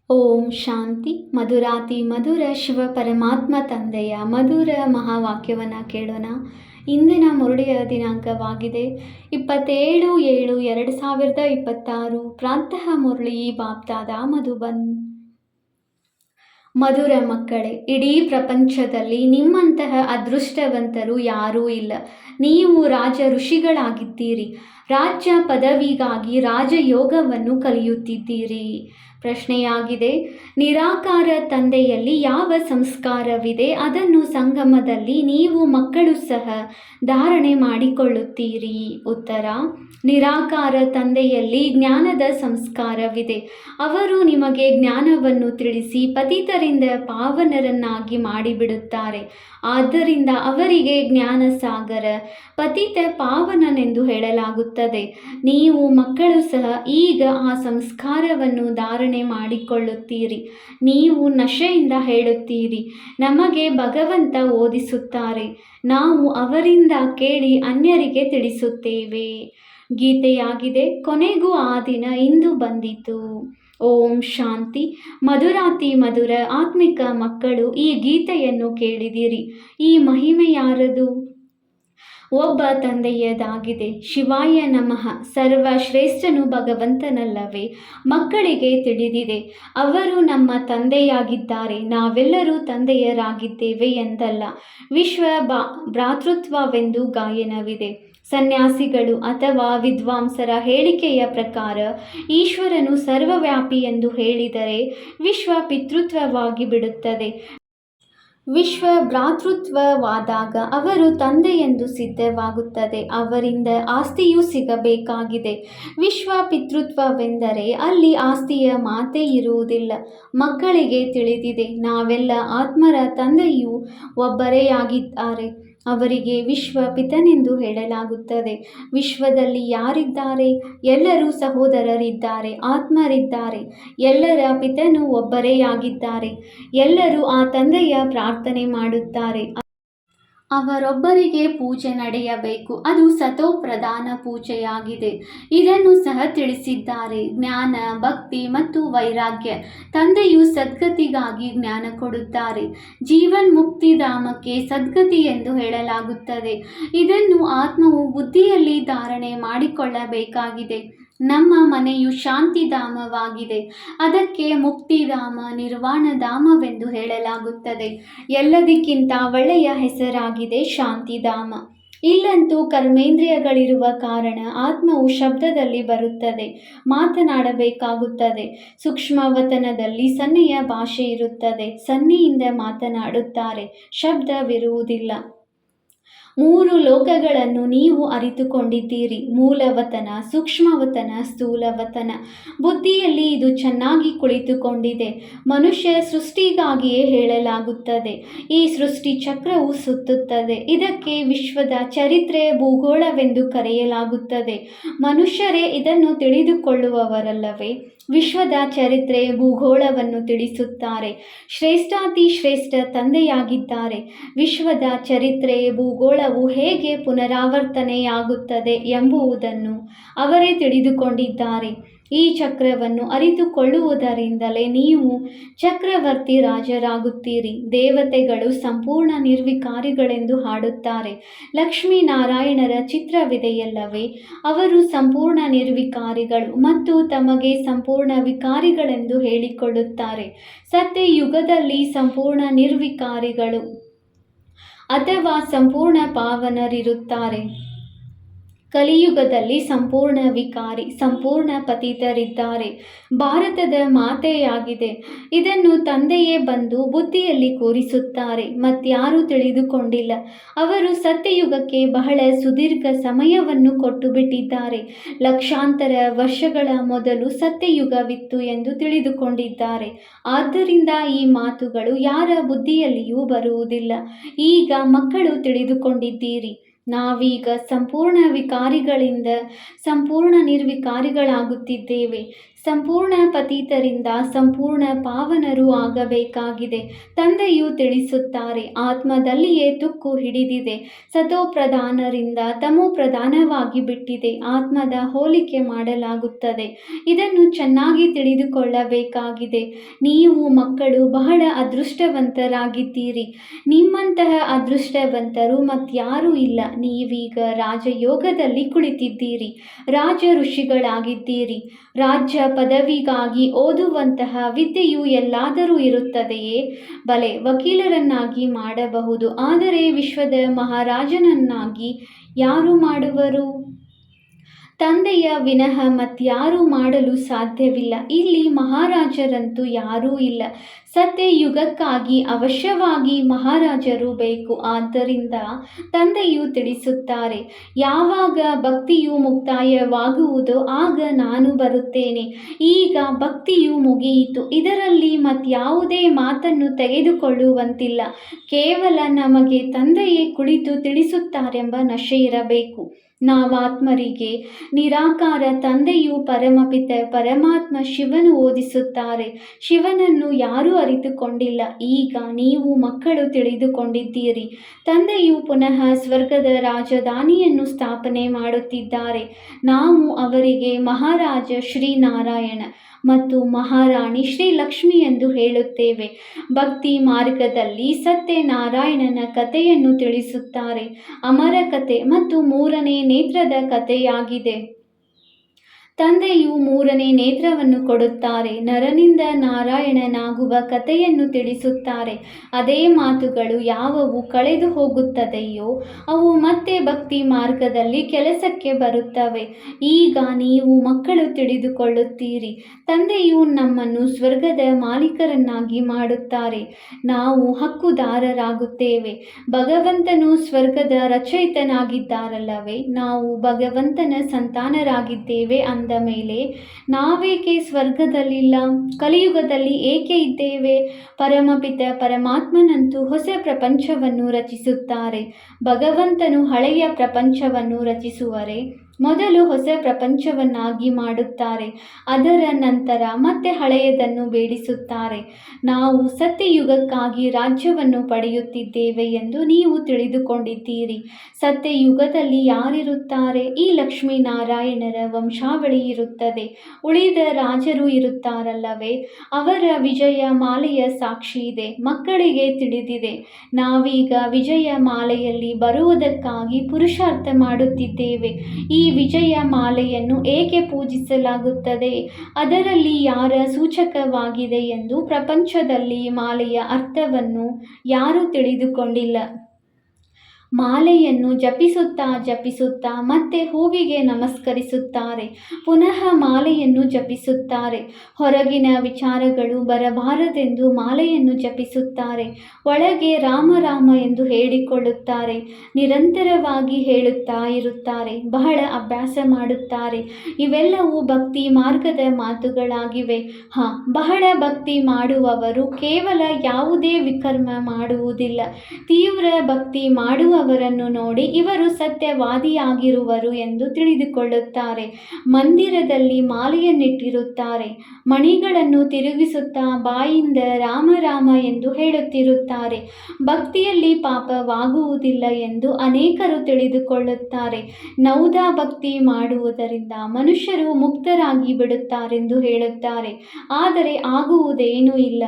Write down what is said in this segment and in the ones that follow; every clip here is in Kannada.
ಓಂ ಶಾಂತಿ. ಮಧುರಾತಿ ಮಧುರ ಶಿವ ಪರಮಾತ್ಮ ತಂದೆಯ ಮಧುರ ಮಹಾವಾಕ್ಯವನ್ನು ಕೇಳೋಣ. ಇಂದಿನ ಮುರುಳಿಯ ದಿನಾಂಕವಾಗಿದೆ 27/7/2026. ಪ್ರಾತಃ ಮುರುಳಿ ಬಾಪ್ದಾದ ಮಧುಬನ್. ಮಧುರ ಮಕ್ಕಳೇ, ಇಡೀ ಪ್ರಪಂಚದಲ್ಲಿ ನಿಮ್ಮಂತಹ ಅದೃಷ್ಟವಂತರು ಯಾರೂ ಇಲ್ಲ. ನೀವು ರಾಜ ಋಷಿಗಳಾಗಿದ್ದೀರಿ. ರಾಜ್ಯ ಪದವಿಗಾಗಿ ರಾಜಯೋಗವನ್ನು ಕಲಿಯುತ್ತಿದ್ದೀರಿ. ಪ್ರಶ್ನೆಯಾಗಿದೆ, ನಿರಾಕಾರ ತಂದೆಯಲ್ಲಿ ಯಾವ ಸಂಸ್ಕಾರವಿದೆ ಅದನ್ನು ಸಂಗಮದಲ್ಲಿ ನೀವು ಮಕ್ಕಳು ಸಹ ಧಾರಣೆ ಮಾಡಿಕೊಳ್ಳುತ್ತೀರಿ? ಉತ್ತರ, ನಿರಾಕಾರ ತಂದೆಯಲ್ಲಿ ಜ್ಞಾನದ ಸಂಸ್ಕಾರವಿದೆ. ಅವರು ನಿಮಗೆ ಜ್ಞಾನವನ್ನು ತಿಳಿಸಿ ಪತಿತರಿಂದ ಪಾವನರನ್ನಾಗಿ ಮಾಡಿಬಿಡುತ್ತಾರೆ. ಆದ್ದರಿಂದ ಅವರಿಗೆ ಜ್ಞಾನ ಸಾಗರ, ಪತಿತ ಪಾವನನೆಂದು ಹೇಳಲಾಗುತ್ತದೆ. ನೀವು ಮಕ್ಕಳು ಸಹ ಈಗ ಆ ಸಂಸ್ಕಾರವನ್ನು ಧಾರಣೆ ಮಾಡಿಕೊಳ್ಳುತ್ತೀರಿ. ನೀವು ನಶೆಯಿಂದ ಹೇಳುತ್ತೀರಿ, ನಮಗೆ ಭಗವಂತ ಓದಿಸುತ್ತಾರೆ, ನಾವು ಅವರಿಂದ ಕೇಳಿ ಅನ್ಯರಿಗೆ ತಿಳಿಸುತ್ತೇವೆ. ಗೀತೆಯಾಗಿದೆ, ಕೊನೆಗೂ ಆ ದಿನ ಇಂದು ಬಂದಿತು. ಓಂ ಶಾಂತಿ. ಮಧುರಾತಿ ಮಧುರ ಆತ್ಮಿಕ ಮಕ್ಕಳು, ಈ ಗೀತೆಯನ್ನು ಕೇಳಿದಿರಿ. ಈ ಮಹಿಮೆ ಯಾರದು? ಒಬ್ಬ ತಂದೆಯದಾಗಿದೆ. ಶಿವಾಯ ನಮಃ. ಸರ್ವಶ್ರೇಷ್ಠನು ಭಗವಂತನಲ್ಲವೇ? ಮಕ್ಕಳಿಗೆ ತಿಳಿದಿದೆ, ಅವರು ನಮ್ಮ ತಂದೆಯಾಗಿದ್ದಾರೆ. ನಾವೆಲ್ಲರೂ ತಂದೆಯರಾಗಿದ್ದೇವೆ ಎಂದಲ್ಲ. ವಿಶ್ವ ಭ್ರಾತೃತ್ವವೆಂದು ಗಾಯನವಿದೆ. ಸನ್ಯಾಸಿಗಳು ಅಥವಾ ವಿದ್ವಾಂಸರ ಹೇಳಿಕೆಯ ಪ್ರಕಾರ ಈಶ್ವರನು ಸರ್ವವ್ಯಾಪಿ ಎಂದು ಹೇಳಿದರೆ ವಿಶ್ವ ಪಿತೃತ್ವವಾಗಿ ಬಿಡುತ್ತದೆ. ವಿಶ್ವ ಭ್ರಾತೃತ್ವವಾದಾಗ ಅವರು ತಂದೆ ಎಂದು ಸಿದ್ಧವಾಗುತ್ತದೆ. ಅವರಿಂದ ಆಸ್ತಿಯೂ ಸಿಗಬೇಕಾಗಿದೆ. ವಿಶ್ವ ಪಿತೃತ್ವವೆಂದರೆ ಅಲ್ಲಿ ಆಸ್ತಿಯ ಮಾತೇ ಇರುವುದಿಲ್ಲ. ಮಕ್ಕಳಿಗೆ ತಿಳಿದಿದೆ, ನಾವೆಲ್ಲ ಆತ್ಮರ ತಂದೆಯೂ ಒಬ್ಬರೇ ಆಗಿದ್ದಾರೆ. ಅವರಿಗೆ ವಿಶ್ವ ಪಿತನೆಂದು ಹೇಳಲಾಗುತ್ತದೆ. ವಿಶ್ವದಲ್ಲಿ ಯಾರಿದ್ದಾರೆ? ಎಲ್ಲರೂ ಸಹೋದರರಿದ್ದಾರೆ, ಆತ್ಮರಿದ್ದಾರೆ. ಎಲ್ಲರ ಪಿತನು ಒಬ್ಬರೇ ಆಗಿದ್ದಾರೆ. ಎಲ್ಲರೂ ಆ ತಂದೆಯ ಪ್ರಾರ್ಥನೆ ಮಾಡುತ್ತಾರೆ. ಅವರೊಬ್ಬರಿಗೆ ಪೂಜೆ ನಡೆಯಬೇಕು. ಅದು ಸತೋ ಪ್ರಧಾನ ಪೂಜೆಯಾಗಿದೆ. ಇದನ್ನು ಸಹ ತಿಳಿಸಿದ್ದಾರೆ. ಜ್ಞಾನ, ಭಕ್ತಿ ಮತ್ತು ವೈರಾಗ್ಯ. ತಂದೆಯು ಸದ್ಗತಿಗಾಗಿ ಜ್ಞಾನ ಕೊಡುತ್ತಾರೆ. ಜೀವನ್ ಮುಕ್ತಿಧಾಮಕ್ಕೆ ಸದ್ಗತಿ ಎಂದು ಹೇಳಲಾಗುತ್ತದೆ. ಇದನ್ನು ಆತ್ಮವು ಬುದ್ಧಿಯಲ್ಲಿ ಧಾರಣೆ ಮಾಡಿಕೊಳ್ಳಬೇಕಾಗಿದೆ. ನಮ್ಮ ಮನೆಯು ಶಾಂತಿಧಾಮವಾಗಿದೆ. ಅದಕ್ಕೆ ಮುಕ್ತಿಧಾಮ, ನಿರ್ವಾಣಧಾಮವೆಂದು ಹೇಳಲಾಗುತ್ತದೆ. ಎಲ್ಲದಕ್ಕಿಂತ ಒಳ್ಳೆಯ ಹೆಸರಾಗಿದೆ ಶಾಂತಿಧಾಮ. ಇಲ್ಲಂತೂ ಕರ್ಮೇಂದ್ರಿಯಗಳಿರುವ ಕಾರಣ ಆತ್ಮವು ಶಬ್ದದಲ್ಲಿ ಬರುತ್ತದೆ, ಮಾತನಾಡಬೇಕಾಗುತ್ತದೆ. ಸೂಕ್ಷ್ಮವತನದಲ್ಲಿ ಸನ್ನೆಯ ಭಾಷೆ ಇರುತ್ತದೆ. ಸನ್ನೆಯಿಂದ ಮಾತನಾಡುತ್ತಾರೆ, ಶಬ್ದವಿರುವುದಿಲ್ಲ. 3 ಲೋಕಗಳನ್ನು ನೀವು ಅರಿತುಕೊಂಡಿದ್ದೀರಿ. ಮೂಲವತನ, ಸೂಕ್ಷ್ಮವತನ, ಸ್ಥೂಲವತನ. ಬುದ್ಧಿಯಲ್ಲಿ ಇದು ಚೆನ್ನಾಗಿ ಕುಳಿತುಕೊಂಡಿದೆ. ಮನುಷ್ಯ ಸೃಷ್ಟಿಗಾಗಿಯೇ ಹೇಳಲಾಗುತ್ತದೆ. ಈ ಸೃಷ್ಟಿ ಚಕ್ರವು ಸುತ್ತುತ್ತದೆ. ಇದಕ್ಕೆ ವಿಶ್ವದ ಚರಿತ್ರೆ, ಭೂಗೋಳವೆಂದು ಕರೆಯಲಾಗುತ್ತದೆ. ಮನುಷ್ಯರೇ ಇದನ್ನು ತಿಳಿದುಕೊಳ್ಳುವವರಲ್ಲವೇ? ವಿಶ್ವದ ಚರಿತ್ರೆ, ಭೂಗೋಳವನ್ನು ತಿಳಿಸುತ್ತಾರೆ. ಶ್ರೇಷ್ಠಾತಿ ಶ್ರೇಷ್ಠ ತಂದೆಯಾಗಿದ್ದಾರೆ. ವಿಶ್ವದ ಚರಿತ್ರೆ, ಭೂಗೋಳವು ಹೇಗೆ ಪುನರಾವರ್ತನೆಯಾಗುತ್ತದೆ ಎಂಬುದನ್ನು ಅವರೇ ತಿಳಿದುಕೊಂಡಿದ್ದಾರೆ. ಈ ಚಕ್ರವನ್ನು ಅರಿತುಕೊಳ್ಳುವುದರಿಂದಲೇ ನೀವು ಚಕ್ರವರ್ತಿ ರಾಜರಾಗುತ್ತೀರಿ. ದೇವತೆಗಳು ಸಂಪೂರ್ಣ ನಿರ್ವಿಕಾರಿಗಳೆಂದು ಹಾಡುತ್ತಾರೆ. ಲಕ್ಷ್ಮೀನಾರಾಯಣರ ಚಿತ್ರವಿದೆಯಲ್ಲವೇ? ಅವರು ಸಂಪೂರ್ಣ ನಿರ್ವಿಕಾರಿಗಳು ಮತ್ತು ತಮಗೆ ಸಂಪೂರ್ಣ ವಿಕಾರಿಗಳೆಂದು ಹೇಳಿಕೊಳ್ಳುತ್ತಾರೆ. ಸತ್ಯಯುಗದಲ್ಲಿ ಸಂಪೂರ್ಣ ನಿರ್ವಿಕಾರಿಗಳು ಅಥವಾ ಸಂಪೂರ್ಣ ಪಾವನರಿರುತ್ತಾರೆ. ಕಲಿಯುಗದಲ್ಲಿ ಸಂಪೂರ್ಣ ವಿಕಾರಿ, ಸಂಪೂರ್ಣ ಪತಿತರಿದ್ದಾರೆ. ಭಾರತದ ಮಾತೆಯಾಗಿದೆ. ಇದನ್ನು ತಂದೆಯೇ ಬಂದು ಬುದ್ಧಿಯಲ್ಲಿ ಕೂರಿಸುತ್ತಾರೆ. ಮತ್ಯಾರೂ ತಿಳಿದುಕೊಂಡಿಲ್ಲ. ಅವರು ಸತ್ಯಯುಗಕ್ಕೆ ಬಹಳ ಸುದೀರ್ಘ ಸಮಯವನ್ನು ಕೊಟ್ಟು ಬಿಟ್ಟಿದ್ದಾರೆ. ಲಕ್ಷಾಂತರ ವರ್ಷಗಳ ಮೊದಲು ಸತ್ಯಯುಗವಿತ್ತು ಎಂದು ತಿಳಿದುಕೊಂಡಿದ್ದಾರೆ. ಆದ್ದರಿಂದ ಈ ಮಾತುಗಳು ಯಾರ ಬುದ್ಧಿಯಲ್ಲಿಯೂ ಬರುವುದಿಲ್ಲ. ಈಗ ಮಕ್ಕಳು ತಿಳಿದುಕೊಂಡಿದ್ದೀರಿ. ನಾವೀಗ ಸಂಪೂರ್ಣ ವಿಕಾರಿಗಳಿಂದ ಸಂಪೂರ್ಣ ನಿರ್ವಿಕಾರಿಗಳಾಗುತ್ತಿದ್ದೇವೆ. ಸಂಪೂರ್ಣ ಪತಿತರಿಂದ ಸಂಪೂರ್ಣ ಪಾವನರು ಆಗಬೇಕಾಗಿದೆ. ತಂದೆಯು ತಿಳಿಸುತ್ತಾರೆ, ಆತ್ಮದಲ್ಲಿಯೇ ತುಕ್ಕು ಹಿಡಿದಿದೆ. ಸತೋಪ್ರಧಾನರಿಂದ ತಮೋಪ್ರಧಾನವಾಗಿ ಬಿಟ್ಟಿದೆ. ಆತ್ಮದ ಹೋಲಿಕೆ ಮಾಡಲಾಗುತ್ತದೆ. ಇದನ್ನು ಚೆನ್ನಾಗಿ ತಿಳಿದುಕೊಳ್ಳಬೇಕಾಗಿದೆ. ನೀವು ಮಕ್ಕಳು ಬಹಳ ಅದೃಷ್ಟವಂತರಾಗಿದ್ದೀರಿ. ನಿಮ್ಮಂತಹ ಅದೃಷ್ಟವಂತರು ಮತ್ಯಾರೂ ಇಲ್ಲ. ನೀವೀಗ ರಾಜಯೋಗದಲ್ಲಿ ಕುಳಿತಿದ್ದೀರಿ. ರಾಜ ಋಷಿಗಳಾಗಿದ್ದೀರಿ. ರಾಜ್ಯ ಪದವಿಗಾಗಿ ಓದುವಂತಹ ವಿದ್ಯೆಯು ಎಲ್ಲಾದರೂ ಇರುತ್ತದೆಯೇ? ಬಲೆ, ವಕೀಲರನ್ನಾಗಿ ಮಾಡಬಹುದು, ಆದರೆ ವಿಶ್ವದ ಮಹಾರಾಜನನ್ನಾಗಿ ಯಾರು ಮಾಡುವರು? ತಂದೆಯ ವಿನಃ ಮತ್ಯಾರೂ ಮಾಡಲು ಸಾಧ್ಯವಿಲ್ಲ. ಇಲ್ಲಿ ಮಹಾರಾಜರಂತೂ ಯಾರೂ ಇಲ್ಲ. ಸತ್ಯಯುಗಕ್ಕಾಗಿ ಅವಶ್ಯವಾಗಿ ಮಹಾರಾಜರು ಬೇಕು. ಆದ್ದರಿಂದ ತಂದೆಯು ತಿಳಿಸುತ್ತಾರೆ, ಯಾವಾಗ ಭಕ್ತಿಯು ಮುಕ್ತಾಯವಾಗುವುದೋ ಆಗ ನಾನು ಬರುತ್ತೇನೆ. ಈಗ ಭಕ್ತಿಯು ಮುಗಿಯಿತು. ಇದರಲ್ಲಿ ಮತ್ಯಾವುದೇ ಮಾತನ್ನು ತೆಗೆದುಕೊಳ್ಳುವಂತಿಲ್ಲ. ಕೇವಲ ನಮಗೆ ತಂದೆಯೇ ಕುಳಿತು ತಿಳಿಸುತ್ತಾರೆಂಬ ನಶೆ ಇರಬೇಕು. ನಾವಾತ್ಮರಿಗೆ ನಿರಾಕಾರ ತಂದೆಯು ಪರಮಪಿತ ಪರಮಾತ್ಮ ಶಿವನು ಓದಿಸುತ್ತಾರೆ. ಶಿವನನ್ನು ಯಾರೂ ಅರಿತುಕೊಂಡಿಲ್ಲ. ಈಗ ನೀವು ಮಕ್ಕಳು ತಿಳಿದುಕೊಂಡಿದ್ದೀರಿ. ತಂದೆಯು ಪುನಃ ಸ್ವರ್ಗದ ರಾಜಧಾನಿಯನ್ನು ಸ್ಥಾಪನೆ ಮಾಡುತ್ತಿದ್ದಾರೆ. ನಾವು ಅವರಿಗೆ ಮಹಾರಾಜ ಶ್ರೀನಾರಾಯಣ ಮತ್ತು ಮಹಾರಾಣಿ ಶ್ರೀಲಕ್ಷ್ಮಿ ಎಂದು ಹೇಳುತ್ತೇವೆ. ಭಕ್ತಿ ಮಾರ್ಗದಲ್ಲಿ ಸತ್ಯನಾರಾಯಣನ ಕಥೆಯನ್ನು ತಿಳಿಸುತ್ತಾರೆ. ಅಮರ ಕಥೆ ಮತ್ತು ಮೂರನೇ ನೇತ್ರದ ಕಥೆಯಾಗಿದೆ. ತಂದೆಯು ಮೂರನೇ ನೇತ್ರವನ್ನು ಕೊಡುತ್ತಾರೆ. ನರನಿಂದ ನಾರಾಯಣನಾಗುವ ಕಥೆಯನ್ನು ತಿಳಿಸುತ್ತಾರೆ. ಅದೇ ಮಾತುಗಳು ಯಾವುವು ಕಳೆದು ಹೋಗುತ್ತದೆಯೋ ಅವು ಮತ್ತೆ ಭಕ್ತಿ ಮಾರ್ಗದಲ್ಲಿ ಕೆಲಸಕ್ಕೆ ಬರುತ್ತವೆ. ಈಗ ನೀವು ಮಕ್ಕಳು ತಿಳಿದುಕೊಳ್ಳುತ್ತೀರಿ. ತಂದೆಯು ನಮ್ಮನ್ನು ಸ್ವರ್ಗದ ಮಾಲೀಕರನ್ನಾಗಿ ಮಾಡುತ್ತಾರೆ. ನಾವು ಹಕ್ಕುದಾರರಾಗುತ್ತೇವೆ. ಭಗವಂತನು ಸ್ವರ್ಗದ ರಚಯಿತನಾಗಿದ್ದಾರಲ್ಲವೇ? ನಾವು ಭಗವಂತನ ಸಂತಾನರಾಗಿದ್ದೇವೆ ಅಂದ ಮೇಲೆ ನಾವೇಕೆ ಸ್ವರ್ಗದಲ್ಲಿಲ್ಲ? ಕಲಿಯುಗದಲ್ಲಿ ಏಕೆ ಇದ್ದೇವೆ? ಪರಮಪಿತ ಪರಮಾತ್ಮನಂತೂ ಹೊಸ ಪ್ರಪಂಚವನ್ನು ರಚಿಸುತ್ತಾರೆ. ಭಗವಂತನು ಹಳೆಯ ಪ್ರಪಂಚವನ್ನು ರಚಿಸುವರೆ? ಮೊದಲು ಹೊಸ ಪ್ರಪಂಚವನ್ನಾಗಿ ಮಾಡುತ್ತಾರೆ. ಅದರ ನಂತರ ಮತ್ತೆ ಹಳೆಯದನ್ನು ಬೇಡಿಸುತ್ತಾರೆ. ನಾವು ಸತ್ಯಯುಗಕ್ಕಾಗಿ ರಾಜ್ಯವನ್ನು ಪಡೆಯುತ್ತಿದ್ದೇವೆ ಎಂದು ನೀವು ತಿಳಿದುಕೊಂಡಿದ್ದೀರಿ. ಸತ್ಯಯುಗದಲ್ಲಿ ಯಾರಿರುತ್ತಾರೆ? ಈ ಲಕ್ಷ್ಮೀನಾರಾಯಣರ ವಂಶಾವಳಿ ಇರುತ್ತದೆ. ಉಳಿದ ರಾಜರು ಇರುತ್ತಾರಲ್ಲವೇ? ಅವರ ವಿಜಯ ಮಾಲೆಯ ಸಾಕ್ಷಿ ಇದೆ. ಮಕ್ಕಳಿಗೆ ತಿಳಿದಿದೆ. ನಾವೀಗ ವಿಜಯ ಮಾಲೆಯಲ್ಲಿ ಬರುವುದಕ್ಕಾಗಿ ಪುರುಷಾರ್ಥ ಮಾಡುತ್ತಿದ್ದೇವೆ. ಈ ವಿಜಯ ಮಾಲೆಯನ್ನು ಏಕೆ ಪೂಜಿಸಲಾಗುತ್ತದೆ? ಅದರಲ್ಲಿ ಯಾರ ಸೂಚಕವಾಗಿದೆ ಎಂದು ಪ್ರಪಂಚದಲ್ಲಿ ಮಾಲೆಯ ಅರ್ಥವನ್ನು ಯಾರೂ ತಿಳಿದುಕೊಂಡಿಲ್ಲ. ಮಾಲೆಯನ್ನು ಜಪಿಸುತ್ತಾ ಮತ್ತೆ ಹೂವಿಗೆ ನಮಸ್ಕರಿಸುತ್ತಾರೆ. ಪುನಃ ಮಾಲೆಯನ್ನು ಜಪಿಸುತ್ತಾರೆ. ಹೊರಗಿನ ವಿಚಾರಗಳು ಬರಬಾರದೆಂದು ಮಾಲೆಯನ್ನು ಜಪಿಸುತ್ತಾರೆ. ಒಳಗೆ ರಾಮ ರಾಮ ಎಂದು ಹೇಳಿಕೊಳ್ಳುತ್ತಾರೆ. ನಿರಂತರವಾಗಿ ಹೇಳುತ್ತಾ ಇರುತ್ತಾರೆ. ಬಹಳ ಅಭ್ಯಾಸ ಮಾಡುತ್ತಾರೆ. ಇವೆಲ್ಲವೂ ಭಕ್ತಿ ಮಾರ್ಗದ ಮಾತುಗಳಾಗಿವೆ. ಬಹಳ ಭಕ್ತಿ ಮಾಡುವವರು ಕೇವಲ ಯಾವುದೇ ವಿಕರ್ಮ ಮಾಡುವುದಿಲ್ಲ. ತೀವ್ರ ಭಕ್ತಿ ಅವರನ್ನು ನೋಡಿ ಇವರು ಸತ್ಯವಾದಿಯಾಗಿರುವರು ಎಂದು ತಿಳಿದುಕೊಳ್ಳುತ್ತಾರೆ. ಮಂದಿರದಲ್ಲಿ ಮಾಲೆಯನ್ನಿಟ್ಟಿರುತ್ತಾರೆ. ಮಣಿಗಳನ್ನು ತಿರುಗಿಸುತ್ತಾ ಬಾಯಿಂದ ರಾಮ ರಾಮ ಎಂದು ಹೇಳುತ್ತಿರುತ್ತಾರೆ. ಭಕ್ತಿಯಲ್ಲಿ ಪಾಪವಾಗುವುದಿಲ್ಲ ಎಂದು ಅನೇಕರು ತಿಳಿದುಕೊಳ್ಳುತ್ತಾರೆ. ನೌದಾ ಭಕ್ತಿ ಮಾಡುವುದರಿಂದ ಮನುಷ್ಯರು ಮುಕ್ತರಾಗಿ ಬಿಡುತ್ತಾರೆಂದು ಹೇಳುತ್ತಾರೆ. ಆದರೆ ಆಗುವುದೇನೂ ಇಲ್ಲ.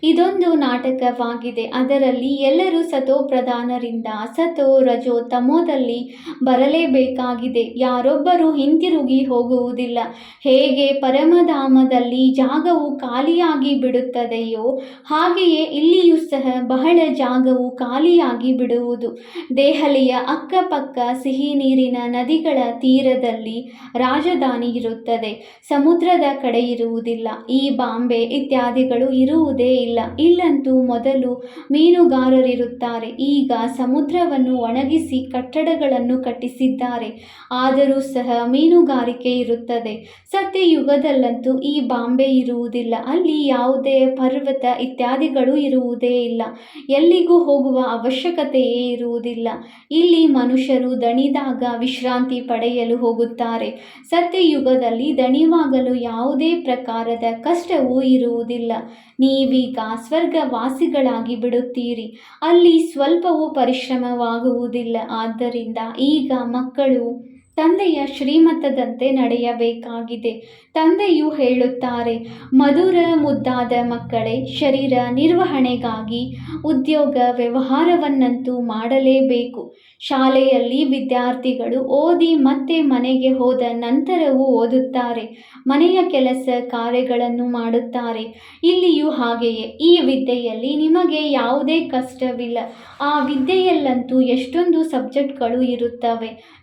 ಇದೊಂದು ನಾಟಕವಾಗಿದೆ. ಅದರಲ್ಲಿ ಎಲ್ಲರೂ ಸತೋಪ್ರಧಾನರಿಂದ ಸತೋ ರಜೋ ತಮೋದಲ್ಲಿ ಬರಲೇಬೇಕಾಗಿದೆ. ಯಾರೊಬ್ಬರೂ ಹಿಂತಿರುಗಿ ಹೋಗುವುದಿಲ್ಲ. ಹೇಗೆ ಪರಮಧಾಮದಲ್ಲಿ ಜಾಗವು ಖಾಲಿಯಾಗಿ ಬಿಡುತ್ತದೆಯೋ ಹಾಗೆಯೇ ಇಲ್ಲಿಯೂ ಸಹ ಬಹಳ ಜಾಗವು ಖಾಲಿಯಾಗಿ ಬಿಡುವುದು. ದೆಹಲಿಯ ಅಕ್ಕಪಕ್ಕ ಸಿಹಿ ನೀರಿನ ನದಿಗಳ ತೀರದಲ್ಲಿ ರಾಜಧಾನಿ ಇರುತ್ತದೆ. ಸಮುದ್ರದ ಕಡೆ ಇರುವುದಿಲ್ಲ. ಈ ಬಾಂಬೆ ಇತ್ಯಾದಿಗಳು ಇರುವುದೇ ಇಲ್ಲ. ಇಲ್ಲಂತೂ ಮೊದಲು ಮೀನುಗಾರರಿರುತ್ತಾರೆ. ಈಗ ಸಮುದ್ರವನ್ನು ಒಣಗಿಸಿ ಕಟ್ಟಡಗಳನ್ನು ಕಟ್ಟಿಸಿದ್ದಾರೆ. ಆದರೂ ಸಹ ಮೀನುಗಾರಿಕೆ ಇರುತ್ತದೆ. ಸತ್ಯಯುಗದಲ್ಲಂತೂ ಈ ಬಾಂಬೆ ಇರುವುದಿಲ್ಲ. ಅಲ್ಲಿ ಯಾವುದೇ ಪರ್ವತ ಇತ್ಯಾದಿಗಳು ಇರುವುದೇ ಇಲ್ಲ. ಎಲ್ಲಿಗೂ ಹೋಗುವ ಅವಶ್ಯಕತೆಯೇ ಇರುವುದಿಲ್ಲ. ಇಲ್ಲಿ ಮನುಷ್ಯರು ದಣಿದಾಗ ವಿಶ್ರಾಂತಿ ಪಡೆಯಲು ಹೋಗುತ್ತಾರೆ. ಸತ್ಯಯುಗದಲ್ಲಿ ದಣಿವಾಗಲು ಯಾವುದೇ ಪ್ರಕಾರದ ಕಷ್ಟವೂ ಇರುವುದಿಲ್ಲ. ನೀವೀಗ ಸ್ವರ್ಗವಾಸಿಗಳಾಗಿ ಬಿಡುತ್ತೀರಿ. ಅಲ್ಲಿ ಸ್ವಲ್ಪವೂ ಪರಿಶ್ರಮವಾಗುವುದಿಲ್ಲ. ಆದ್ದರಿಂದ ಈಗ ಮಕ್ಕಳು ತಂದೆಯ ಶ್ರೀಮತದಂತೆ ನಡೆಯಬೇಕಾಗಿದೆ. ತಂದೆಯು ಹೇಳುತ್ತಾರೆ, ಮಧುರ ಮುದ್ದಾದ ಮಕ್ಕಳೇ, ಶರೀರ ನಿರ್ವಹಣೆಗಾಗಿ ಉದ್ಯೋಗ ವ್ಯವಹಾರವನ್ನಂತೂ ಮಾಡಲೇಬೇಕು. ಶಾಲೆಯಲ್ಲಿ ವಿದ್ಯಾರ್ಥಿಗಳು ಓದಿ ಮತ್ತೆ ಮನೆಗೆ ಹೋದ ನಂತರವೂ ಓದುತ್ತಾರೆ. ಮನೆಯ ಕೆಲಸ ಕಾರ್ಯಗಳನ್ನು ಮಾಡುತ್ತಾರೆ. ಇಲ್ಲಿಯೂ ಹಾಗೆಯೇ. ಈ ವಿದ್ಯೆಯಲ್ಲಿ ನಿಮಗೆ ಯಾವುದೇ ಕಷ್ಟವಿಲ್ಲ. ಆ ವಿದ್ಯೆಯಲ್ಲಂತೂ ಎಷ್ಟೊಂದು ಸಬ್ಜೆಕ್ಟ್ಗಳು ಇರುತ್ತವೆ.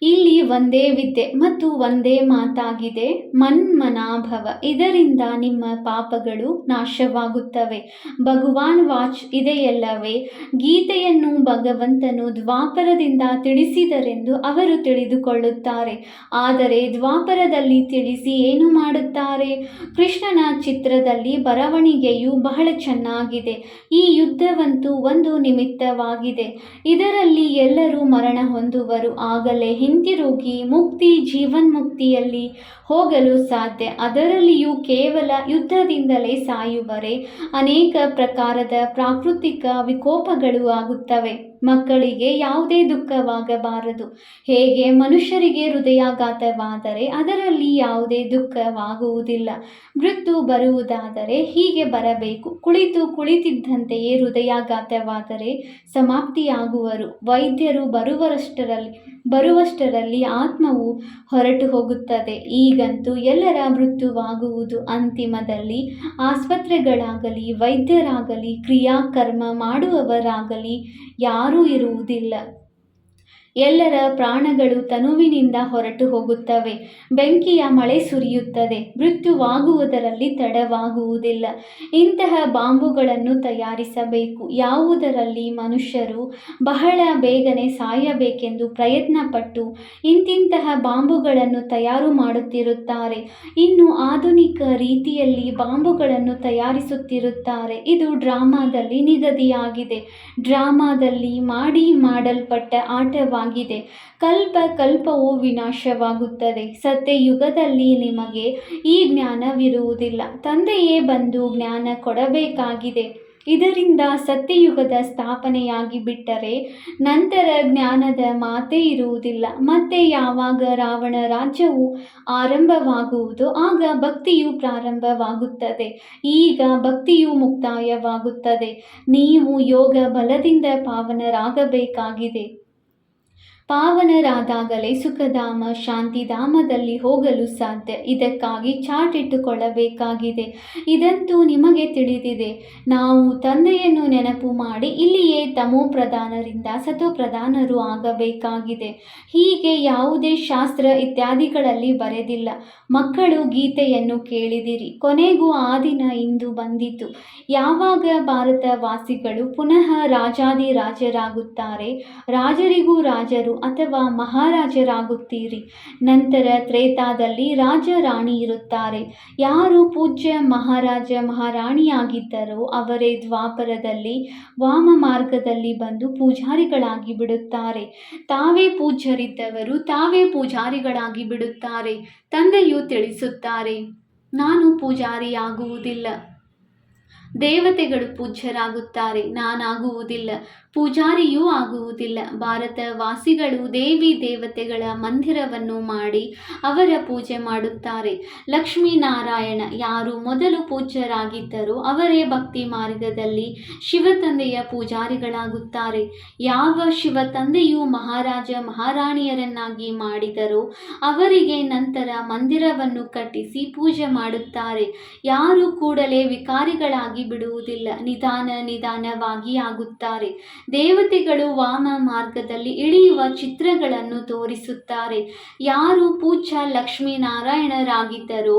ಇಲ್ಲಿ ಒಂದೇ ವಿದ್ಯೆ ಮತ್ತು ಒಂದೇ ಮಾತಾಗಿದೆ, ಮನ್ಮನಾಭವ. ಇದರಿಂದ ನಿಮ್ಮ ಪಾಪಗಳು ನಾಶವಾಗುತ್ತವೆ. ಭಗವಾನ್ ವಾಚ್ ಇದೆಯಲ್ಲವೇ? ಗೀತೆಯನ್ನು ಭಗವಂತನು ದ್ವಾಪರದಿಂದ ತಿಳಿಸಿದರೆಂದು ಅವರು ತಿಳಿದುಕೊಳ್ಳುತ್ತಾರೆ. ಆದರೆ ದ್ವಾಪರದಲ್ಲಿ ತಿಳಿಸಿ ಏನು ಮಾಡುತ್ತಾರೆ? ಕೃಷ್ಣನ ಚಿತ್ರದಲ್ಲಿ ಬರವಣಿಗೆಯು ಬಹಳ ಚೆನ್ನಾಗಿದೆ. ಈ ಯುದ್ಧವಂತೂ ಒಂದು ನಿಮಿತ್ತವಾಗಿದೆ. ಇದರಲ್ಲಿ ಎಲ್ಲರೂ ಮರಣ ಹೊಂದುವರು. ಆಗಲೇ ಹಿಂತಿರುಗಿ ಮುಕ್ತಿ ಜೀವನ್ಮುಕ್ತಿಯಲ್ಲಿ ಹೋಗಲು ಸಾಧ್ಯ. ಅದರಲ್ಲಿಯೂ ಕೇವಲ ಯುದ್ಧದಿಂದಲೇ ಸಾಯುವರೆ. ಅನೇಕ ಪ್ರಕಾರದ ಪ್ರಾಕೃತಿಕ ವಿಕೋಪಗಳು ಆಗುತ್ತವೆ. ಮಕ್ಕಳಿಗೆ ಯಾವುದೇ ದುಃಖವಾಗಬಾರದು. ಹೇಗೆ ಮನುಷ್ಯರಿಗೆ ಹೃದಯಾಘಾತವಾದರೆ ಅದರಲ್ಲಿ ಯಾವುದೇ ದುಃಖವಾಗುವುದಿಲ್ಲ. ಮೃತ್ಯು ಬರುವುದಾದರೆ ಹೀಗೆ ಬರಬೇಕು. ಕುಳಿತಿದ್ದಂತೆಯೇ ಹೃದಯಾಘಾತವಾದರೆ ಸಮಾಪ್ತಿಯಾಗುವರು. ವೈದ್ಯರು ಬರುವಷ್ಟರಲ್ಲಿ ಆತ್ಮವು ಹೊರಟು ಹೋಗುತ್ತದೆ. ಈಗಂತೂ ಎಲ್ಲರ ಮೃತ್ಯುವಾಗುವುದು. ಅಂತಿಮದಲ್ಲಿ ಆಸ್ಪತ್ರೆಗಳಾಗಲಿ ವೈದ್ಯರಾಗಲಿ ಕ್ರಿಯಾಕರ್ಮ ಮಾಡುವವರಾಗಲಿ ಯಾರೂ ಇರುವುದಿಲ್ಲ. ಎಲ್ಲರ ಪ್ರಾಣಗಳು ತನುವಿನಿಂದ ಹೊರಟು ಹೋಗುತ್ತವೆ. ಬೆಂಕಿಯ ಮಳೆ ಸುರಿಯುತ್ತದೆ. ಮೃತ್ಯುವಾಗುವುದರಲ್ಲಿ ತಡವಾಗುವುದಿಲ್ಲ. ಇಂತಹ ಬಾಂಬುಗಳನ್ನು ತಯಾರಿಸಬೇಕು. ಯಾವುದರಲ್ಲಿ ಮನುಷ್ಯರು ಬಹಳ ಬೇಗನೆ ಸಾಯಬೇಕೆಂದು ಪ್ರಯತ್ನಪಟ್ಟು ಇಂತಿಂತಹ ಬಾಂಬುಗಳನ್ನು ತಯಾರು ಮಾಡುತ್ತಿರುತ್ತಾರೆ. ಇನ್ನು ಆಧುನಿಕ ರೀತಿಯಲ್ಲಿ ಬಾಂಬುಗಳನ್ನು ತಯಾರಿಸುತ್ತಿರುತ್ತಾರೆ. ಇದು ಡ್ರಾಮಾದಲ್ಲಿ ನಿಗದಿಯಾಗಿದೆ. ಡ್ರಾಮಾದಲ್ಲಿ ಮಾಡಲ್ಪಟ್ಟ ಆಟವಾಗಿದೆ. ಕಲ್ಪವೂ ವಿನಾಶವಾಗುತ್ತದೆ. ಸತ್ಯಯುಗದಲ್ಲಿ ನಿಮಗೆ ಈ ಜ್ಞಾನವಿರುವುದಿಲ್ಲ. ತಂದೆಯೇ ಬಂದು ಜ್ಞಾನ ಕೊಡಬೇಕಾಗಿದೆ. ಇದರಿಂದ ಸತ್ಯಯುಗದ ಸ್ಥಾಪನೆಯಾಗಿ ಬಿಟ್ಟರೆ ನಂತರ ಜ್ಞಾನದ ಮಾತೇ ಇರುವುದಿಲ್ಲ. ಮತ್ತೆ ಯಾವಾಗ ರಾವಣ ರಾಜ್ಯವು ಆರಂಭವಾಗುವುದೋ ಆಗ ಭಕ್ತಿಯು ಪ್ರಾರಂಭವಾಗುತ್ತದೆ. ಈಗ ಭಕ್ತಿಯು ಮುಕ್ತಾಯವಾಗುತ್ತದೆ. ನೀವು ಯೋಗ ಬಲದಿಂದ ಪಾವನರಾಗಬೇಕಾಗಿದೆ. ಪಾವನರಾದಾಗಲೇ ಸುಖಧಾಮ ಶಾಂತಿಧಾಮದಲ್ಲಿ ಹೋಗಲು ಸಾಧ್ಯ. ಇದಕ್ಕಾಗಿ ಚಾರ್ಟ್ ಇಟ್ಟುಕೊಳ್ಳಬೇಕಾಗಿದೆ. ಇದಂತೂ ನಿಮಗೆ ತಿಳಿದಿದೆ. ನಾವು ತಂದೆಯನ್ನು ನೆನಪು ಮಾಡಿ ಇಲ್ಲಿಯೇ ತಮೋ ಪ್ರಧಾನರಿಂದ ಸತೋ ಪ್ರಧಾನರು ಆಗಬೇಕಾಗಿದೆ. ಹೀಗೆ ಯಾವುದೇ ಶಾಸ್ತ್ರ ಇತ್ಯಾದಿಗಳಲ್ಲಿ ಬರೆದಿಲ್ಲ. ಮಕ್ಕಳು ಗೀತೆಯನ್ನು ಕೇಳಿದಿರಿ. ಕೊನೆಗೂ ಆ ದಿನ ಇಂದು ಬಂದಿತು. ಯಾವಾಗ ಭಾರತವಾಸಿಗಳು ಪುನಃ ರಾಜಾದಿರಾಜರಾಗುತ್ತಾರೆ, ರಾಜರಿಗೂ ರಾಜರು ಅಥವಾ ಮಹಾರಾಜರಾಗುತ್ತೀರಿ. ನಂತರ ತ್ರೇತಾದಲ್ಲಿ ರಾಜ ರಾಣಿ ಇರುತ್ತಾರೆ. ಯಾರು ಪೂಜ್ಯ ಮಹಾರಾಜ ಮಹಾರಾಣಿಯಾಗಿದ್ದರೋ ಅವರೇ ದ್ವಾಪರದಲ್ಲಿ ವಾಮ ಮಾರ್ಗದಲ್ಲಿ ಬಂದು ಪೂಜಾರಿಗಳಾಗಿ ಬಿಡುತ್ತಾರೆ. ತಾವೇ ಪೂಜ್ಯರಿದ್ದವರು ತಾವೇ ಪೂಜಾರಿಗಳಾಗಿ ಬಿಡುತ್ತಾರೆ. ತಂದೆಯು ತಿಳಿಸುತ್ತಾರೆ, ನಾನು ಪೂಜಾರಿಯಾಗುವುದಿಲ್ಲ. ದೇವತೆಗಳು ಪೂಜ್ಯರಾಗುತ್ತಾರೆ, ನಾನಾಗುವುದಿಲ್ಲ. ಪೂಜಾರಿಯೂ ಆಗುವುದಿಲ್ಲ. ಭಾರತವಾಸಿಗಳು ದೇವಿ ದೇವತೆಗಳ ಮಂದಿರವನ್ನು ಮಾಡಿ ಅವರ ಪೂಜೆ ಮಾಡುತ್ತಾರೆ. ಲಕ್ಷ್ಮೀನಾರಾಯಣ ಯಾರು ಮೊದಲು ಪೂಜ್ಯರಾಗಿದ್ದರೋ ಅವರೇ ಭಕ್ತಿ ಮಾರ್ಗದಲ್ಲಿ ಶಿವತಂದೆಯ ಪೂಜಾರಿಗಳಾಗುತ್ತಾರೆ. ಯಾವ ಶಿವತಂದೆಯು ಮಹಾರಾಜ ಮಹಾರಾಣಿಯರನ್ನಾಗಿ ಮಾಡಿದರೋ ಅವರಿಗೆ ನಂತರ ಮಂದಿರವನ್ನು ಕಟ್ಟಿಸಿ ಪೂಜೆ ಮಾಡುತ್ತಾರೆ. ಯಾರು ಕೂಡಲೇ ವಿಕಾರಿಗಳಾಗಿ ಬಿಡುವುದಿಲ್ಲ. ನಿಧಾನವಾಗಿ ಆಗುತ್ತಾರೆ. ದೇವತೆಗಳು ವಾಮ ಮಾರ್ಗದಲ್ಲಿ ಇಳಿಯುವ ಚಿತ್ರಗಳನ್ನು ತೋರಿಸುತ್ತಾರೆ. ಯಾರು ಪೂಜ್ಯ ಲಕ್ಷ್ಮೀನಾರಾಯಣರಾಗಿದ್ದರೋ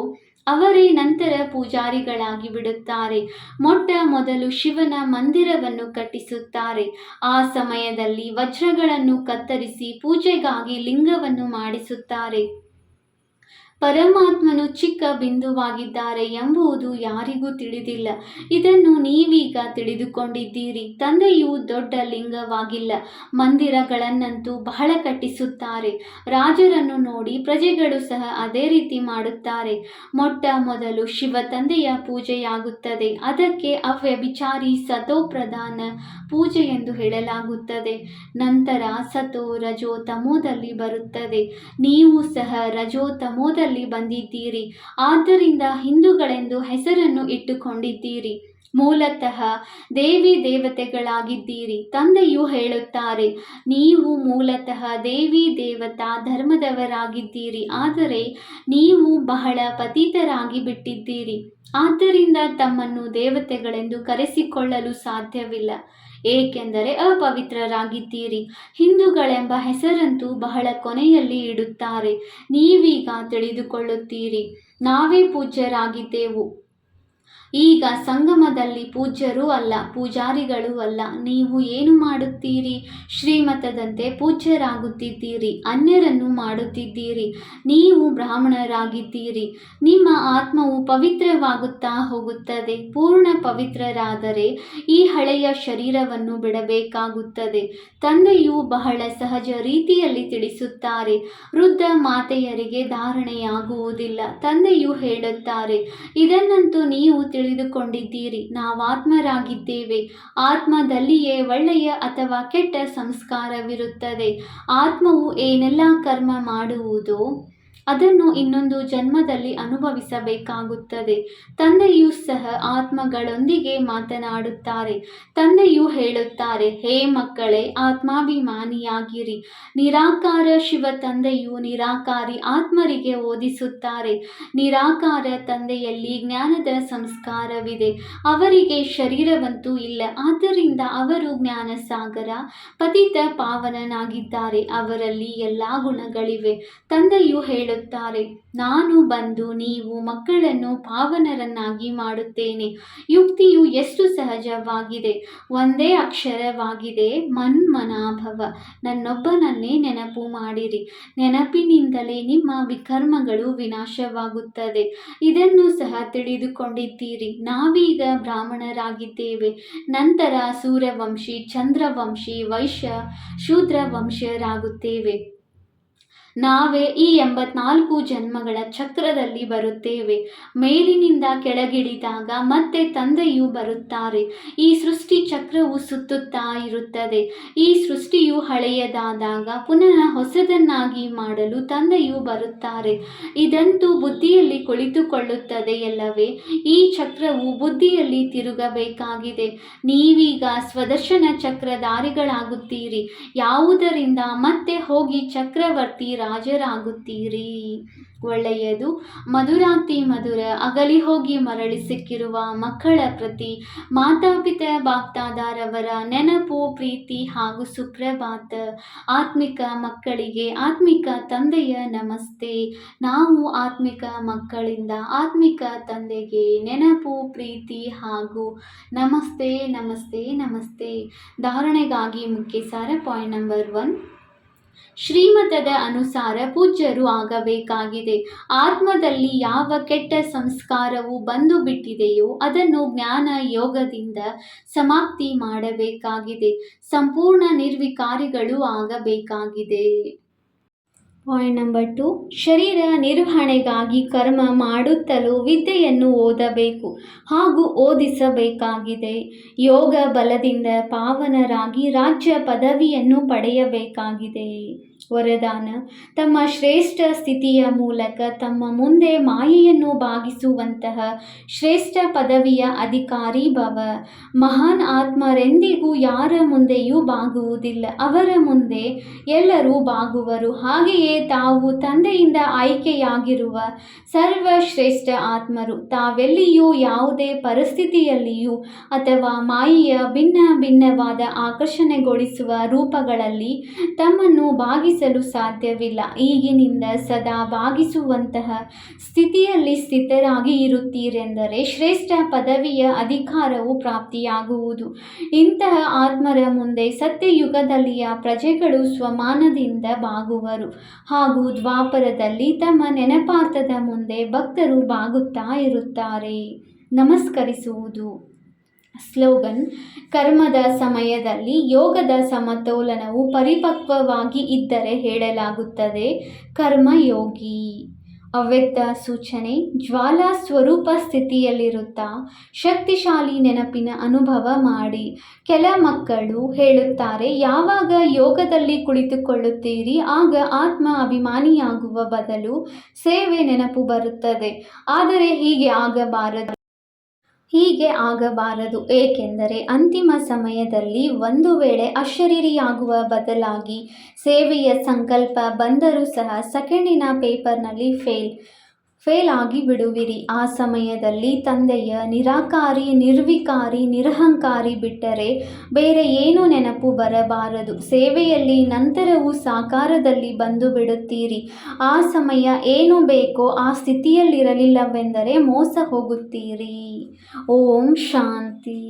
ಅವರೇ ನಂತರ ಪೂಜಾರಿಗಳಾಗಿ ಬಿಡುತ್ತಾರೆ. ಮೊಟ್ಟ ಮೊದಲು ಶಿವನ ಮಂದಿರವನ್ನು ಕಟ್ಟಿಸುತ್ತಾರೆ. ಆ ಸಮಯದಲ್ಲಿ ವಜ್ರಗಳನ್ನು ಕತ್ತರಿಸಿ ಪೂಜೆಗಾಗಿ ಲಿಂಗವನ್ನು ಮಾಡಿಸುತ್ತಾರೆ. ಪರಮಾತ್ಮನು ಚಿಕ್ಕ ಬಿಂದುವಾಗಿದ್ದಾರೆ ಎಂಬುದು ಯಾರಿಗೂ ತಿಳಿದಿಲ್ಲ. ಇದನ್ನು ನೀವೀಗ ತಿಳಿದುಕೊಂಡಿದ್ದೀರಿ. ತಂದೆಯು ದೊಡ್ಡ ಲಿಂಗವಾಗಿಲ್ಲ. ಮಂದಿರಗಳನ್ನಂತೂ ಬಹಳ ಕಟ್ಟಿಸುತ್ತಾರೆ. ರಾಜರನ್ನು ನೋಡಿ ಪ್ರಜೆಗಳು ಸಹ ಅದೇ ರೀತಿ ಮಾಡುತ್ತಾರೆ. ಮೊಟ್ಟ ಮೊದಲು ಶಿವ ತಂದೆಯ ಪೂಜೆಯಾಗುತ್ತದೆ. ಅದಕ್ಕೆ ಅವ್ಯಭಿಚಾರಿ ಸತೋಪ್ರಧಾನ ಪೂಜೆ ಎಂದು ಹೇಳಲಾಗುತ್ತದೆ. ನಂತರ ಸತೋ ರಜೋ ತಮೋದಲ್ಲಿ ಬರುತ್ತದೆ. ನೀವು ಸಹ ರಜೋ ತಮೋದಲ್ಲಿ ಬಂದಿದ್ದೀರಿ. ಆದ್ದರಿಂದ ಹಿಂದೂಗಳೆಂದು ಹೆಸರನ್ನು ಇಟ್ಟುಕೊಂಡಿದ್ದೀರಿ. ಮೂಲತಃ ದೇವಿ ದೇವತೆಗಳಾಗಿದ್ದೀರಿ. ತಂದೆಯು ಹೇಳುತ್ತಾರೆ, ನೀವು ಮೂಲತಃ ದೇವಿ ದೇವತಾ ಧರ್ಮದವರಾಗಿದ್ದೀರಿ. ಆದರೆ ನೀವು ಬಹಳ ಪತಿತರಾಗಿ ಬಿಟ್ಟಿದ್ದೀರಿ. ಆದ್ದರಿಂದ ತಮ್ಮನ್ನು ದೇವತೆಗಳೆಂದು ಕರೆಸಿಕೊಳ್ಳಲು ಸಾಧ್ಯವಿಲ್ಲ. ಏಕೆಂದರೆ ಅಪವಿತ್ರರಾಗಿದ್ದೀರಿ. ಹಿಂದೂಗಳೆಂಬ ಹೆಸರಂತೂ ಬಹಳ ಕೊನೆಯಲ್ಲಿ ಇಡುತ್ತಾರೆ. ನೀವೀಗ ತಿಳಿದುಕೊಳ್ಳುತ್ತೀರಿ, ನಾವೇ ಪೂಜ್ಯರಾಗಿದ್ದೆವು. ಈಗ ಸಂಗಮದಲ್ಲಿ ಪೂಜ್ಯರೂ ಅಲ್ಲ, ಪೂಜಾರಿಗಳೂ ಅಲ್ಲ. ನೀವು ಏನು ಮಾಡುತ್ತೀರಿ? ಶ್ರೀಮತದಂತೆ ಪೂಜ್ಯರಾಗುತ್ತಿದ್ದೀರಿ, ಅನ್ಯರನ್ನು ಮಾಡುತ್ತಿದ್ದೀರಿ. ನೀವು ಬ್ರಾಹ್ಮಣರಾಗಿದ್ದೀರಿ. ನಿಮ್ಮ ಆತ್ಮವು ಪವಿತ್ರವಾಗುತ್ತಾ ಹೋಗುತ್ತದೆ. ಪೂರ್ಣ ಪವಿತ್ರರಾದರೆ ಈ ಹಳೆಯ ಶರೀರವನ್ನು ಬಿಡಬೇಕಾಗುತ್ತದೆ. ತಂದೆಯು ಬಹಳ ಸಹಜ ರೀತಿಯಲ್ಲಿ ತಿಳಿಸುತ್ತಾರೆ. ವೃದ್ಧ ಮಾತೆಯರಿಗೆ ಧಾರಣೆಯಾಗುವುದಿಲ್ಲ. ತಂದೆಯು ಹೇಳುತ್ತಾರೆ, ಇದನ್ನಂತೂ ನೀವು ತಿಳಿದುಕೊಂಡಿದ್ದೀರಿ. ನಾವಾತ್ಮರಾಗಿದ್ದೇವೆ. ಆತ್ಮದಲ್ಲಿಯೇ ಒಳ್ಳೆಯ ಅಥವಾ ಕೆಟ್ಟ ಸಂಸ್ಕಾರವಿರುತ್ತದೆ. ಆತ್ಮವು ಏನೆಲ್ಲ ಕರ್ಮ ಮಾಡುವುದೋ ಅದನ್ನು ಇನ್ನೊಂದು ಜನ್ಮದಲ್ಲಿ ಅನುಭವಿಸಬೇಕಾಗುತ್ತದೆ. ತಂದೆಯೂ ಸಹ ಆತ್ಮಗಳೊಂದಿಗೆ ಮಾತನಾಡುತ್ತಾರೆ. ತಂದೆಯು ಹೇಳುತ್ತಾರೆ, ಹೇ ಮಕ್ಕಳೇ, ಆತ್ಮಾಭಿಮಾನಿಯಾಗಿರಿ. ನಿರಾಕಾರ ಶಿವ ತಂದೆಯು ನಿರಾಕಾರಿ ಆತ್ಮರಿಗೆ ಓದಿಸುತ್ತಾರೆ. ನಿರಾಕಾರ ತಂದೆಯಲ್ಲಿ ಜ್ಞಾನದ ಸಂಸ್ಕಾರವಿದೆ. ಅವರಿಗೆ ಶರೀರವಂತೂ ಇಲ್ಲ. ಆದ್ದರಿಂದ ಅವರು ಜ್ಞಾನಸಾಗರ, ಪತಿತ ಪಾವನನಾಗಿದ್ದಾರೆ. ಅವರಲ್ಲಿ ಎಲ್ಲ ಗುಣಗಳಿವೆ. ತಂದೆಯು ಹೇಳುತ್ತಾರೆ, ನಾನು ಬಂದು ನೀವು ಮಕ್ಕಳನ್ನು ಪಾವನರನ್ನಾಗಿ ಮಾಡುತ್ತೇನೆ. ಯುಕ್ತಿಯು ಎಷ್ಟು ಸಹಜವಾಗಿದೆ. ಒಂದೇ ಅಕ್ಷರವಾಗಿದೆ, ಮನ್ಮನಾಭವ. ನನ್ನೊಬ್ಬನನ್ನೇ ನೆನಪು ಮಾಡಿರಿ. ನೆನಪಿನಿಂದಲೇ ನಿಮ್ಮ ವಿಕರ್ಮಗಳು ವಿನಾಶವಾಗುತ್ತದೆ. ಇದನ್ನು ಸಹ ತಿಳಿದುಕೊಂಡಿದ್ದೀರಿ. ನಾವೀಗ ಬ್ರಾಹ್ಮಣರಾಗಿದ್ದೇವೆ. ನಂತರ ಸೂರ್ಯವಂಶಿ, ಚಂದ್ರವಂಶಿ, ವೈಶ್ಯ, ಶೂದ್ರವಂಶೀಯರಾಗುತ್ತೇವೆ. ನಾವೇ ಈ 84 ಜನ್ಮಗಳ ಚಕ್ರದಲ್ಲಿ ಬರುತ್ತೇವೆ. ಮೇಲಿನಿಂದ ಕೆಳಗಿಳಿದಾಗ ಮತ್ತೆ ತಂದೆಯು ಬರುತ್ತಾರೆ. ಈ ಸೃಷ್ಟಿ ಚಕ್ರವು ಸುತ್ತುತ್ತಾ ಇರುತ್ತದೆ. ಈ ಸೃಷ್ಟಿಯು ಹಳೆಯದಾದಾಗ ಪುನಃ ಹೊಸದನ್ನಾಗಿ ಮಾಡಲು ತಂದೆಯು ಬರುತ್ತಾರೆ. ಇದಂತೂ ಬುದ್ಧಿಯಲ್ಲಿ ಕುಳಿತುಕೊಳ್ಳುತ್ತದೆಯಲ್ಲವೇ? ಈ ಚಕ್ರವು ಬುದ್ಧಿಯಲ್ಲಿ ತಿರುಗಬೇಕಾಗಿದೆ. ನೀವೀಗ ಸ್ವದರ್ಶನ ಚಕ್ರಧಾರಿಗಳಾಗುತ್ತೀರಿ. ಯಾವುದರಿಂದ ಮತ್ತೆ ಹೋಗಿ ಚಕ್ರವರ್ತಿ ರಾಜರಾಗುತ್ತೀರಿ. ಒಳ್ಳೆಯದು. ಮಧುರಾತಿ ಮಧುರ ಅಗಲಿ ಹೋಗಿ ಮರಳಿ ಸಿಕ್ಕಿರುವ ಮಕ್ಕಳ ಪ್ರತಿ ಮಾತಾಪಿತ ಬಾಪ್ದಾದಾರವರ ನೆನಪು, ಪ್ರೀತಿ ಹಾಗೂ ಸುಪ್ರಭಾತ. ಆತ್ಮಿಕ ಮಕ್ಕಳಿಗೆ ಆತ್ಮಿಕ ತಂದೆಯ ನಮಸ್ತೆ. ನಾವು ಆತ್ಮಿಕ ಮಕ್ಕಳಿಂದ ಆತ್ಮಿಕ ತಂದೆಗೆ ನೆನಪು, ಪ್ರೀತಿ ಹಾಗೂ ನಮಸ್ತೆ ನಮಸ್ತೆ ನಮಸ್ತೆ. ಧಾರಣೆಗಾಗಿ ಮುಖ್ಯ ಸಾರ. ಪಾಯಿಂಟ್ ನಂಬರ್ 1, ಶ್ರೀಮತದ ಅನುಸಾರ ಪೂಜ್ಯರು ಆಗಬೇಕಾಗಿದೆ. ಆತ್ಮದಲ್ಲಿ ಯಾವ ಕೆಟ್ಟ ಸಂಸ್ಕಾರವು ಬಂದು ಬಿಟ್ಟಿದೆಯೋ ಅದನ್ನು ಜ್ಞಾನ ಯೋಗದಿಂದ ಸಮಾಪ್ತಿ ಮಾಡಬೇಕಾಗಿದೆ. ಸಂಪೂರ್ಣ ನಿರ್ವಿಕಾರಿಗಳು ಆಗಬೇಕಾಗಿದೆ. ಪಾಯಿಂಟ್ ನಂಬರ್ 2, ಶರೀರ ನಿರ್ವಹಣೆಗಾಗಿ ಕರ್ಮ ಮಾಡುತ್ತಲೂ ವಿದ್ಯೆಯನ್ನು ಓದಬೇಕು ಹಾಗೂ ಓದಿಸಬೇಕಾಗಿದೆ. ಯೋಗ ಬಲದಿಂದ ಪಾವನರಾಗಿ ರಾಜ್ಯ ಪದವಿಯನ್ನು ಪಡೆಯಬೇಕಾಗಿದೆ. ವರದಾನ: ತಮ್ಮ ಶ್ರೇಷ್ಠ ಸ್ಥಿತಿಯ ಮೂಲಕ ತಮ್ಮ ಮುಂದೆ ಮಾಯೆಯನ್ನು ಬಾಗಿಸುವಂತಹ ಶ್ರೇಷ್ಠ ಪದವಿಯ ಅಧಿಕಾರಿ ಭವ. ಮಹಾನ್ ಆತ್ಮರೆಂದಿಗೂ ಯಾರ ಮುಂದೆಯೂ ಬಾಗುವುದಿಲ್ಲ. ಅವರ ಮುಂದೆ ಎಲ್ಲರೂ ಬಾಗುವರು. ಹಾಗೆಯೇ ತಾವು ತಂದೆಯಿಂದ ಆಯ್ಕೆಯಾಗಿರುವ ಸರ್ವಶ್ರೇಷ್ಠ ಆತ್ಮರು ತಾವೆಲ್ಲಿಯೂ ಯಾವುದೇ ಪರಿಸ್ಥಿತಿಯಲ್ಲಿಯೂ ಅಥವಾ ಮಾಯೆಯ ಭಿನ್ನ ಭಿನ್ನವಾದ ಆಕರ್ಷಣೆಗೊಳಿಸುವ ರೂಪಗಳಲ್ಲಿ ತಮ್ಮನ್ನು ಬಾಗಿ ಭಾಗಿಸಲು ಸಾಧ್ಯವಿಲ್ಲ. ಈಗಿನಿಂದ ಸದಾ ಭಾಗಿಸುವಂತಹ ಸ್ಥಿತಿಯಲ್ಲಿ ಸ್ಥಿತರಾಗಿ ಇರುತ್ತೀರೆಂದರೆ ಶ್ರೇಷ್ಠ ಪದವಿಯ ಅಧಿಕಾರವು ಪ್ರಾಪ್ತಿಯಾಗುವುದು. ಇಂತಹ ಆತ್ಮರ ಮುಂದೆ ಸತ್ಯಯುಗದಲ್ಲಿಯ ಪ್ರಜೆಗಳು ಸ್ವಮಾನದಿಂದ ಬಾಗುವರು ಹಾಗೂ ದ್ವಾಪರದಲ್ಲಿ ತಮ್ಮ ನೆನಪಾರ್ಥದ ಮುಂದೆ ಭಕ್ತರು ಬಾಗುತ್ತಾ ಇರುತ್ತಾರೆ. ನಮಸ್ಕರಿಸುವುದು. ಸ್ಲೋಗನ್: ಕರ್ಮದ ಸಮಯದಲ್ಲಿ ಯೋಗದ ಸಮತೋಲನವು ಪರಿಪಕ್ವವಾಗಿ ಇದ್ದರೆ ಹೇಳಲಾಗುತ್ತದೆ ಕರ್ಮಯೋಗಿ. ಅವ್ಯಕ್ತ ಸೂಚನೆ: ಜ್ವಾಲಾ ಸ್ವರೂಪ ಸ್ಥಿತಿಯಲ್ಲಿರುತ್ತಾ ಶಕ್ತಿಶಾಲಿ ನೆನಪಿನ ಅನುಭವ ಮಾಡಿ. ಕೆಲ ಮಕ್ಕಳು ಹೇಳುತ್ತಾರೆ, ಯಾವಾಗ ಯೋಗದಲ್ಲಿ ಕುಳಿತುಕೊಳ್ಳುತ್ತೀರಿ ಆಗ ಆತ್ಮ ಅಭಿಮಾನಿಯಾಗುವ ಬದಲು ಸೇವೆ ನೆನಪು ಬರುತ್ತದೆ. ಆದರೆ ಹೀಗೆ ಆಗಬಾರದು, ಏಕೆಂದರೆ ಅಂತಿಮ ಸಮಯದಲ್ಲಿ ಒಂದು ವೇಳೆ ಅಶರೀರಿಯಾಗುವ ಬದಲಾಗಿ ಸೇವೆಯ ಸಂಕಲ್ಪ ಬಂದರೂ ಸಹ ಸೆಕೆಂಡಿನ ಪೇಪರ್ನಲ್ಲಿ ಫೇಲ್ ಆಗಿ ಬಿಡುವಿರಿ. ಆ ಸಮಯದಲ್ಲಿ ತಂದೆಯ ನಿರಾಕಾರಿ, ನಿರ್ವಿಕಾರಿ, ನಿರಹಂಕಾರಿ ಬಿಟ್ಟರೆ ಬೇರೆ ಏನೂ ನೆನಪು ಬರಬಾರದು. ಸೇವೆಯಲ್ಲಿ ನಂತರವೂ ಸಾಕಾರದಲ್ಲಿ ಬಂದು ಬಿಡುತ್ತೀರಿ. ಆ ಸಮಯ ಏನು ಬೇಕೋ ಆ ಸ್ಥಿತಿಯಲ್ಲಿರಲಿಲ್ಲವೆಂದರೆ ಮೋಸ ಹೋಗುತ್ತೀರಿ. ಓಂ ಶಾಂತಿ.